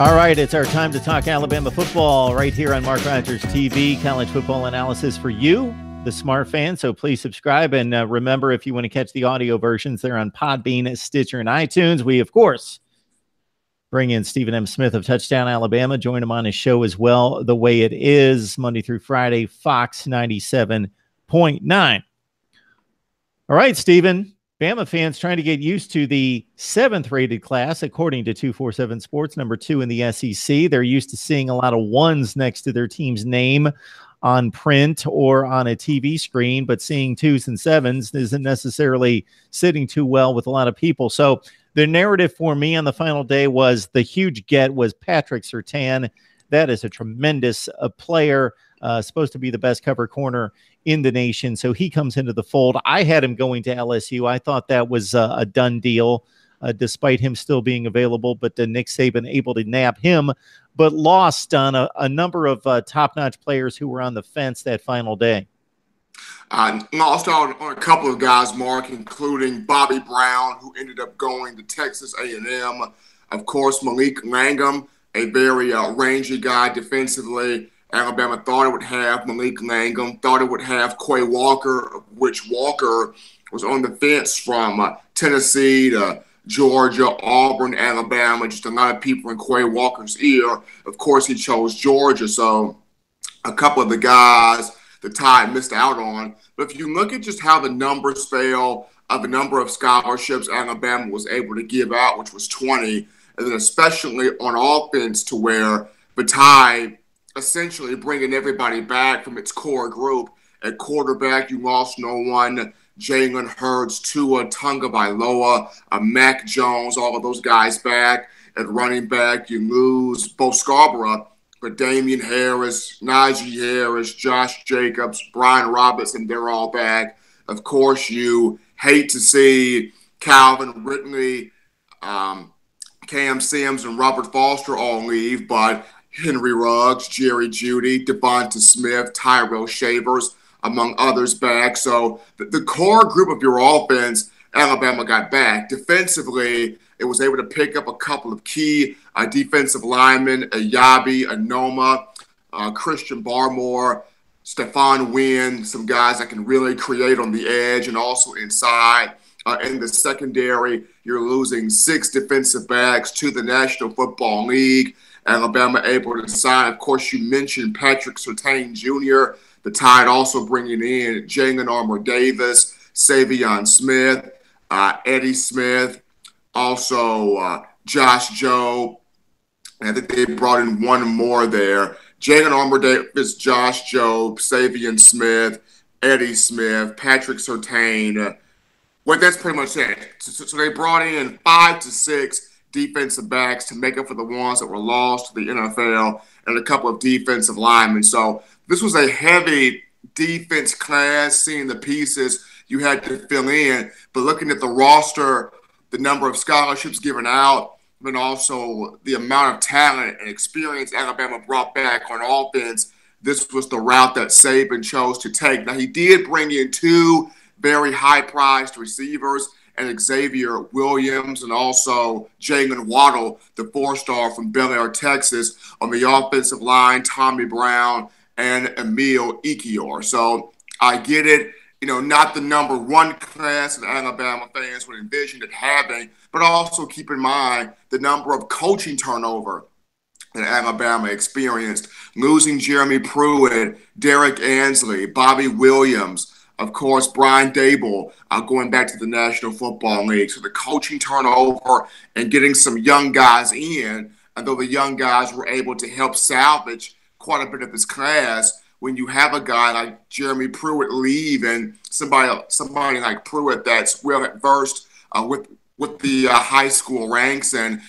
All right, it's our time to talk Alabama football right here on Mark Rogers TV, college football analysis for you, the smart fan. So please subscribe. And remember, if you want to catch the audio versions, they're on Podbean, Stitcher, and iTunes. We, of course, bring in Stephen M. Smith of Touchdown Alabama. Join him on his show as well, The Way It Is, Monday through Friday, Fox 97.9. All right, Stephen. Bama fans trying to get used to the 7th rated class, according to 247 Sports, number 2 in the SEC. They're used to seeing a lot of ones next to their team's name on print or on a TV screen, but seeing 2s and 7s isn't necessarily sitting too well with a lot of people. So the narrative for me on the final day was the huge get was Patrick Surtain. That is a tremendous player, supposed to be the best cover corner in the nation. So he comes into the fold. I had him going to LSU. I thought that was a done deal, despite him still being available. But Nick Saban able to nab him, but lost on a number of top-notch players who were on the fence that final day. Lost on a couple of guys, Mark, including Bobby Brown, who ended up going to Texas A&M. Of course, Malik Langham, a very rangy guy defensively. Alabama thought it would have Malik Langham, thought it would have Quay Walker, which Walker was on the fence from Tennessee to Georgia, Auburn, Alabama. Just a lot of people in Quay Walker's ear. Of course, he chose Georgia, so a couple of the guys the Tide missed out on. But if you look at just how the numbers fell, the number of scholarships Alabama was able to give out, which was 20, and then especially on offense to where the Tide essentially bringing everybody back from its core group. At quarterback, you lost no one. Jalen Hurts, Tua Tagovailoa, Mac Jones, all of those guys back. At running back, you lose Bo Scarborough, but Damian Harris, Najee Harris, Josh Jacobs, Brian Robinson, they're all back. Of course, you hate to see Calvin Ridley, Cam Sims, and Robert Foster all leave, but Henry Ruggs, Jerry Jeudy, Devonta Smith, Tyrell Shavers, among others back. So the core group of your offense, Alabama got back. Defensively, it was able to pick up a couple of key defensive linemen, Ayabi, Anoma, Christian Barmore, Stephon Wynn, some guys that can really create on the edge and also inside. In the secondary, you're losing 6 defensive backs to the National Football League. Alabama able to sign. Of course, you mentioned Patrick Surtain Jr., the Tide also bringing in Jalen Armour-Davis, Savion Smith, Eddie Smith, also Josh Jobe. I think they brought in one more there. Jalen Armour-Davis, Josh Jobe, Savion Smith, Eddie Smith, Patrick Surtain. Well, that's pretty much it. So they brought in 5 to 6 defensive backs to make up for the ones that were lost to the NFL and a couple of defensive linemen. So this was a heavy defense class, seeing the pieces you had to fill in. But looking at the roster, the number of scholarships given out, and also the amount of talent and experience Alabama brought back on offense, this was the route that Saban chose to take. Now, he did bring in 2 very high-priced receivers, and Xavier Williams, and also Jalen Waddle, the 4-star from Bel Air, Texas, on the offensive line, Tommy Brown and Emil Ekiyor. So I get it, not the number 1 class that Alabama fans would envision it having, but also keep in mind the number of coaching turnover that Alabama experienced, losing Jeremy Pruitt, Derek Ansley, Bobby Williams, of course, Brian Dable going back to the National Football League. So the coaching turnover and getting some young guys in, although the young guys were able to help salvage quite a bit of this class, when you have a guy like Jeremy Pruitt leave and somebody like Pruitt that's well versed with the high school ranks and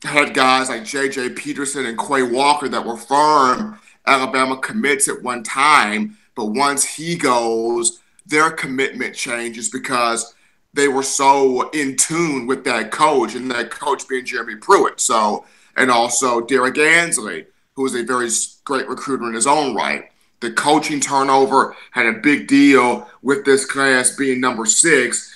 had guys like J.J. Peterson and Quay Walker that were firm Alabama commits at one time. But once he goes, their commitment changes because they were so in tune with that coach, and that coach being Jeremy Pruitt. So, and also Derek Ansley, who is a very great recruiter in his own right. The coaching turnover had a big deal with this class being number 6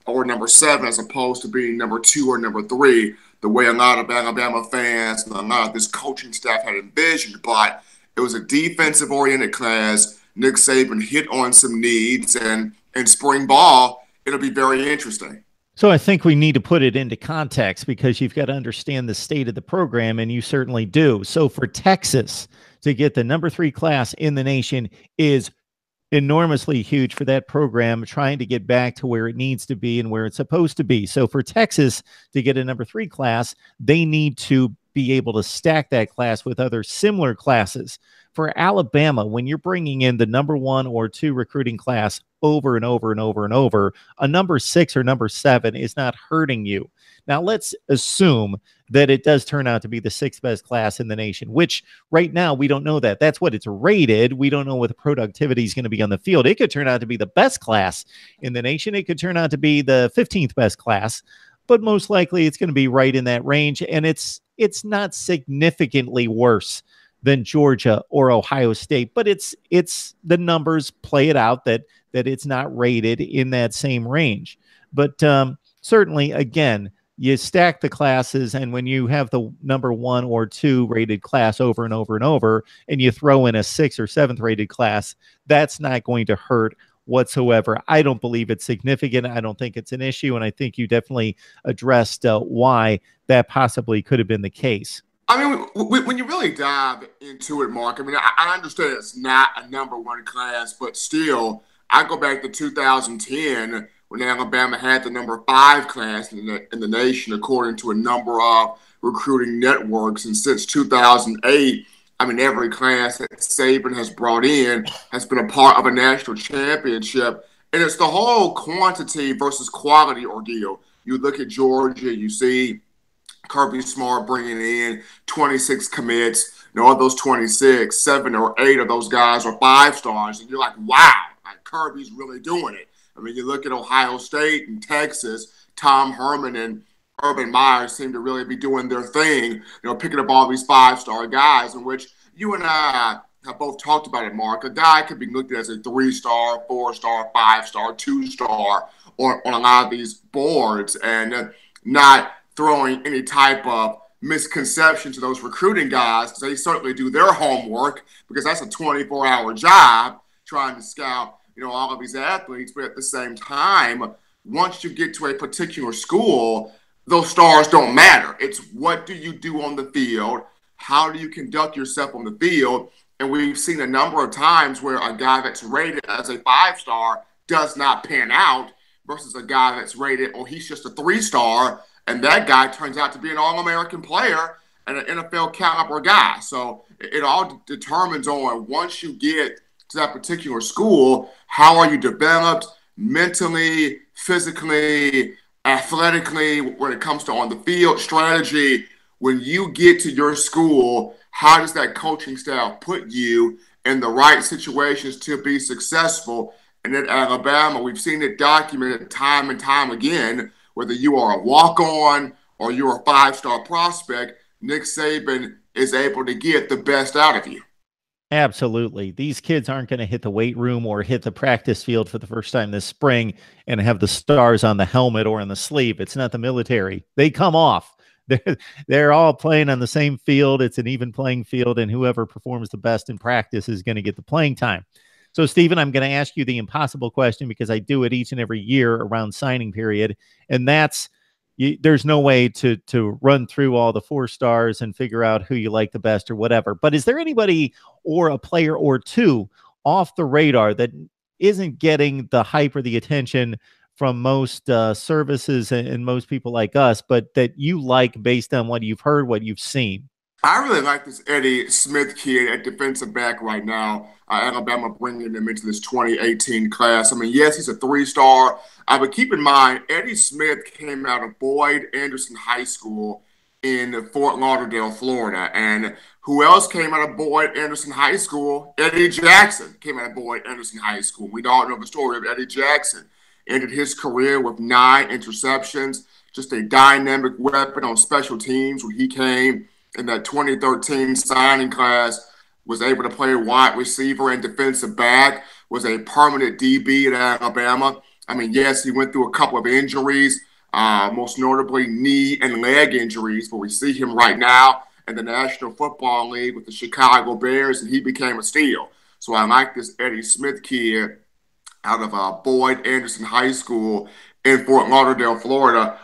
or number 7 as opposed to being number 2 or number 3, the way a lot of Alabama fans and a lot of this coaching staff had envisioned. But it was a defensive-oriented class. Nick Saban hit on some needs, and in spring ball, it'll be very interesting. So I think we need to put it into context because you've got to understand the state of the program, and you certainly do. So for Texas to get the number 3 class in the nation is enormously huge for that program, trying to get back to where it needs to be and where it's supposed to be. So for Texas to get a number 3 class, they need to be able to stack that class with other similar classes. For Alabama, when you're bringing in the number 1 or 2 recruiting class over and over and over and over, a number 6 or number 7 is not hurting you. Now, let's assume that it does turn out to be the 6th best class in the nation, which right now we don't know that. That's what it's rated. We don't know what the productivity is going to be on the field. It could turn out to be the best class in the nation. It could turn out to be the 15th best class, but most likely it's going to be right in that range. And it's not significantly worse than Georgia or Ohio State, but it's the numbers play it out that it's not rated in that same range. But certainly, again, you stack the classes, and when you have the number 1 or 2 rated class over and over and over, and you throw in a 6th or 7th rated class, that's not going to hurt whatsoever. I don't believe it's significant. I don't think it's an issue, and I think you definitely addressed why that possibly could have been the case. I mean, when you really dive into it, Mark, I mean, I understand it's not a number 1 class, but still, I go back to 2010 when Alabama had the number 5 class in the nation, according to a number of recruiting networks. And since 2008, I mean, every class that Saban has brought in has been a part of a national championship. And it's the whole quantity versus quality ordeal. You look at Georgia, you see Kirby Smart bringing in 26 commits. You know, of those 26, 7 or 8 of those guys are 5 stars. And you're like, wow, like Kirby's really doing it. I mean, you look at Ohio State and Texas, Tom Herman and Urban Meyer seem to really be doing their thing, you know, picking up all these 5-star guys, in which you and I have both talked about it, Mark. A guy could be looked at as a 3-star, 4-star, 5-star, 2-star on a lot of these boards, and not throwing any type of misconception to those recruiting guys, because they certainly do their homework, because that's a 24-hour job trying to scout, you know, all of these athletes. But at the same time, once you get to a particular school, those stars don't matter. It's what do you do on the field? How do you conduct yourself on the field? And we've seen a number of times where a guy that's rated as a 5-star does not pan out versus a guy that's rated, oh, he's just a 3-star, and that guy turns out to be an All-American player and an NFL caliber guy. So it all determines on, once you get to that particular school, how are you developed mentally, physically, athletically, when it comes to on the field strategy. When you get to your school, how does that coaching staff put you in the right situations to be successful? And at Alabama, we've seen it documented time and time again, whether you are a walk-on or you're a 5-star prospect, Nick Saban is able to get the best out of you. Absolutely. These kids aren't going to hit the weight room or hit the practice field for the first time this spring and have the stars on the helmet or on the sleeve. It's not the military. They come off. They're all playing on the same field. It's an even playing field, and whoever performs the best in practice is going to get the playing time. So, Stephen, I'm going to ask you the impossible question, because I do it each and every year around signing period, and that's there's no way to run through all the 4 stars and figure out who you like the best or whatever. But is there anybody or a player or two off the radar that isn't getting the hype or the attention from most services and most people like us, but that you like based on what you've heard, what you've seen? I really like this Eddie Smith kid at defensive back right now. Alabama bringing him into this 2018 class. I mean, yes, he's a 3-star. But keep in mind, Eddie Smith came out of Boyd Anderson High School in Fort Lauderdale, Florida. And who else came out of Boyd Anderson High School? Eddie Jackson came out of Boyd Anderson High School. We all know the story of Eddie Jackson. Ended his career with 9 interceptions, just a dynamic weapon on special teams when he came in that 2013 signing class. was able to play wide receiver and defensive back, was a permanent DB at Alabama. I mean, yes, he went through a couple of injuries, most notably knee and leg injuries, but we see him right now in the National Football League with the Chicago Bears, and he became a steal. So I like this Eddie Smith kid out of Boyd Anderson High School in Fort Lauderdale, Florida.